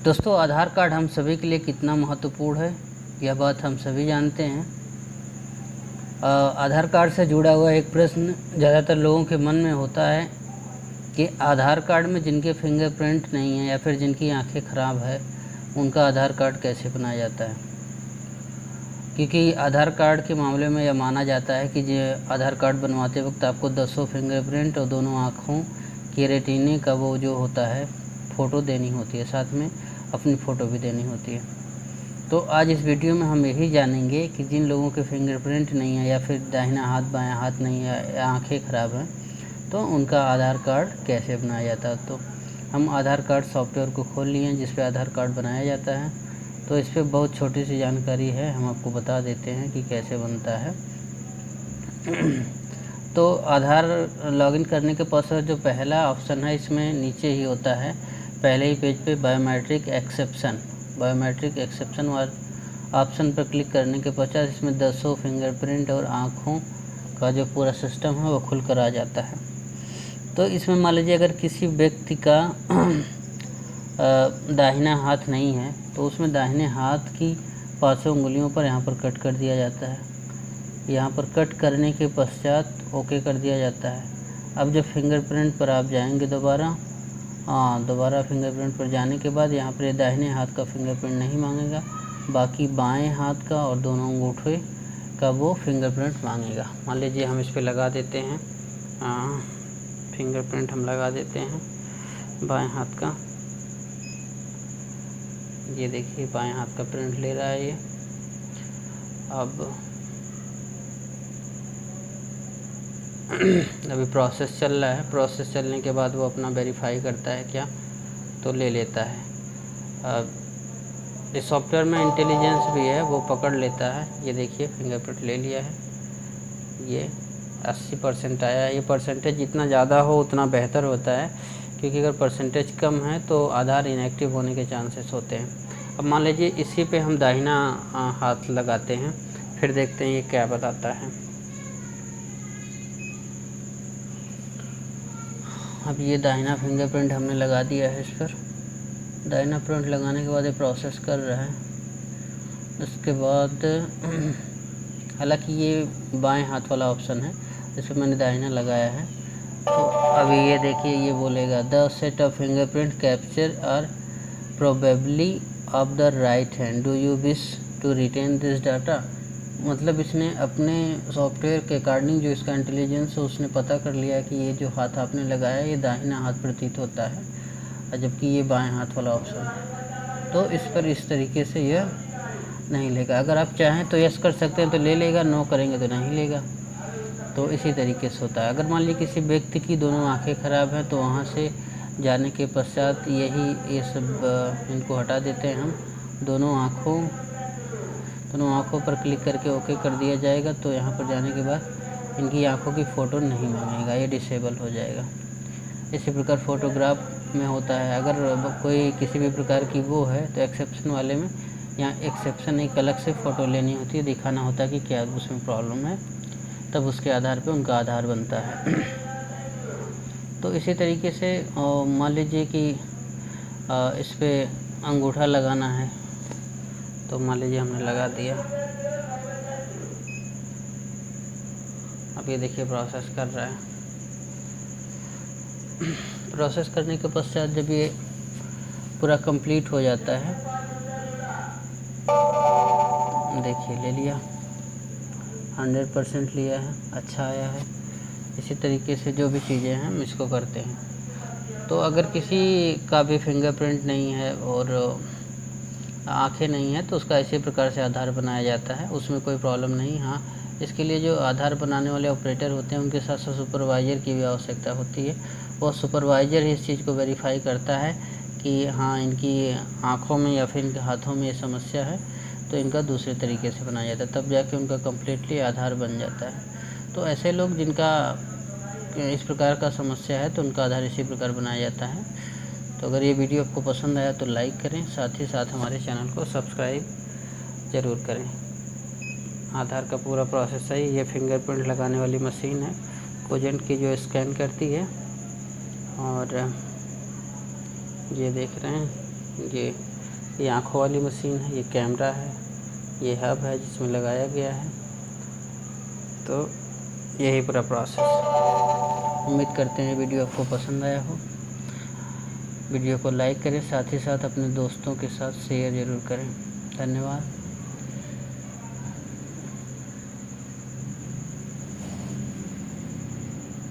दोस्तों, आधार कार्ड हम सभी के लिए कितना महत्वपूर्ण है, यह बात हम सभी जानते हैं। आधार कार्ड से जुड़ा हुआ एक प्रश्न ज़्यादातर लोगों के मन में होता है कि आधार कार्ड में जिनके फिंगरप्रिंट नहीं है या फिर जिनकी आंखें ख़राब है, उनका आधार कार्ड कैसे बनाया जाता है। क्योंकि आधार कार्ड के मामले में यह माना जाता है कि जो आधार कार्ड बनवाते वक्त आपको 10 फिंगरप्रिंट और दोनों आँखों के रेटिने का वो जो होता है फ़ोटो देनी होती है, साथ में अपनी फ़ोटो भी देनी होती है। तो आज इस वीडियो में हम यही जानेंगे कि जिन लोगों के फिंगरप्रिंट नहीं है या फिर दाहिना हाथ बायां हाथ नहीं है या आँखें ख़राब हैं, तो उनका आधार कार्ड कैसे बनाया जाता है। तो हम आधार कार्ड सॉफ्टवेयर को खोल लिए हैं जिस पे आधार कार्ड बनाया जाता है। तो इस पर बहुत छोटी सी जानकारी है, हम आपको बता देते हैं कि कैसे बनता है। तो आधार लॉगिन करने के पश्चात जो पहला ऑप्शन है, इसमें नीचे ही होता है पहले ही पेज पे बायोमेट्रिक एक्सेप्शन वाले ऑप्शन पर क्लिक करने के पश्चात इसमें 10 फिंगरप्रिंट और आँखों का जो पूरा सिस्टम है वो खुल कर आ जाता है। तो इसमें मान लीजिए अगर किसी व्यक्ति का दाहिना हाथ नहीं है तो उसमें दाहिने हाथ की 5 उंगलियों पर यहाँ पर कट कर दिया जाता है। यहाँ पर कट करने के पश्चात ओके कर दिया जाता है। अब जब फिंगरप्रिंट पर आप जाएंगे दोबारा फिंगरप्रिंट पर जाने के बाद यहाँ पर दाहिने हाथ का फिंगरप्रिंट नहीं मांगेगा, बाकी बाएं हाथ का और दोनों अंगूठे का वो फिंगरप्रिंट मांगेगा। मान लीजिए हम इस पर लगा देते हैं, फिंगरप्रिंट हम लगा देते हैं बाएं हाथ का। ये देखिए बाएं हाथ का प्रिंट ले रहा है ये। अब अभी प्रोसेस चल रहा है। प्रोसेस चलने के बाद वो अपना वेरीफाई करता है क्या, तो ले लेता है। इस सॉफ्टवेयर में इंटेलिजेंस भी है, वो पकड़ लेता है। ये देखिए फिंगरप्रिंट ले लिया है, ये 80% आया है। ये परसेंटेज जितना ज़्यादा हो उतना बेहतर होता है, क्योंकि अगर परसेंटेज कम है तो आधार इनएक्टिव होने के चांसेस होते हैं। अब मान लीजिए इसी पे हम दाहिना हाथ लगाते हैं, फिर देखते हैं ये क्या बताता है। अब ये दाहिना फिंगरप्रिंट हमने लगा दिया है इस पर। दाहिना प्रिंट लगाने के बाद ये प्रोसेस कर रहा है। उसके बाद हालांकि ये बाएं हाथ वाला ऑप्शन है, इस पर मैंने दाहिना लगाया है। तो अभी ये देखिए ये बोलेगा the set of fingerprint capture are probably of the right hand, do you wish to retain this data. मतलब इसने अपने सॉफ्टवेयर के अकॉर्डिंग जो इसका इंटेलिजेंस है उसने पता कर लिया कि ये जो हाथ आपने लगाया ये दाहिना हाथ प्रतीत होता है, और जबकि ये बाएं हाथ वाला ऑप्शन है। तो इस पर इस तरीके से यह नहीं लेगा। अगर आप चाहें तो यस कर सकते हैं तो ले लेगा, नो करेंगे तो नहीं लेगा। तो इसी तरीके से होता है। अगर मान लीजिए किसी व्यक्ति की दोनों आंखें ख़राब हैं तो वहाँ से जाने के पश्चात ये सब इनको हटा देते हैं हम। दोनों आँखों पर क्लिक करके ओके कर दिया जाएगा। तो यहाँ पर जाने के बाद इनकी आँखों की फ़ोटो नहीं मांगेगा, ये डिसेबल हो जाएगा। इसी प्रकार फ़ोटोग्राफ में होता है, अगर कोई किसी भी प्रकार की वो है तो एक्सेप्शन वाले में यहाँ एक्सेप्शन एक अलग से फ़ोटो लेनी होती है, दिखाना होता है कि क्या उसमें प्रॉब्लम है, तब उसके आधार पे उनका आधार बनता है। तो इसी तरीके से मान लीजिए कि इस पर अंगूठा लगाना है, तो मान लीजिए हमने लगा दिया। अब ये देखिए प्रोसेस कर रहा है। प्रोसेस करने के पश्चात जब ये पूरा कंप्लीट हो जाता है, देखिए ले लिया, 100% लिया है, अच्छा आया है। इसी तरीके से जो भी चीज़ें हैं हम इसको करते हैं। तो अगर किसी का भी फिंगरप्रिंट नहीं है और आंखें नहीं है तो उसका इसी प्रकार से आधार बनाया जाता है, उसमें कोई प्रॉब्लम नहीं। हाँ, इसके लिए जो आधार बनाने वाले ऑपरेटर होते हैं उनके साथ साथ सुपरवाइज़र की भी आवश्यकता होती है। वो सुपरवाइज़र ही इस चीज़ को वेरीफाई करता है कि हाँ इनकी आँखों में या फिर इनके हाथों में ये समस्या है, तो इनका दूसरे तरीके से बनाया जाता है, तब जाके उनका कम्प्लीटली आधार बन जाता है। तो ऐसे लोग जिनका इस प्रकार का समस्या है तो उनका आधार इसी प्रकार बनाया जाता है। तो अगर ये वीडियो आपको पसंद आया तो लाइक करें, साथ ही साथ हमारे चैनल को सब्सक्राइब ज़रूर करें। आधार का पूरा प्रोसेस है। ये फिंगरप्रिंट लगाने वाली मशीन है कोजेंट की, जो स्कैन करती है। और ये देख रहे हैं, ये ये आँखों वाली मशीन है, ये कैमरा है, ये हब है जिसमें लगाया गया है। तो यही पूरा प्रोसेस। उम्मीद करते हैं वीडियो आपको पसंद आया हो। वीडियो को लाइक करें, साथ ही साथ अपने दोस्तों के साथ शेयर ज़रूर करें। धन्यवाद।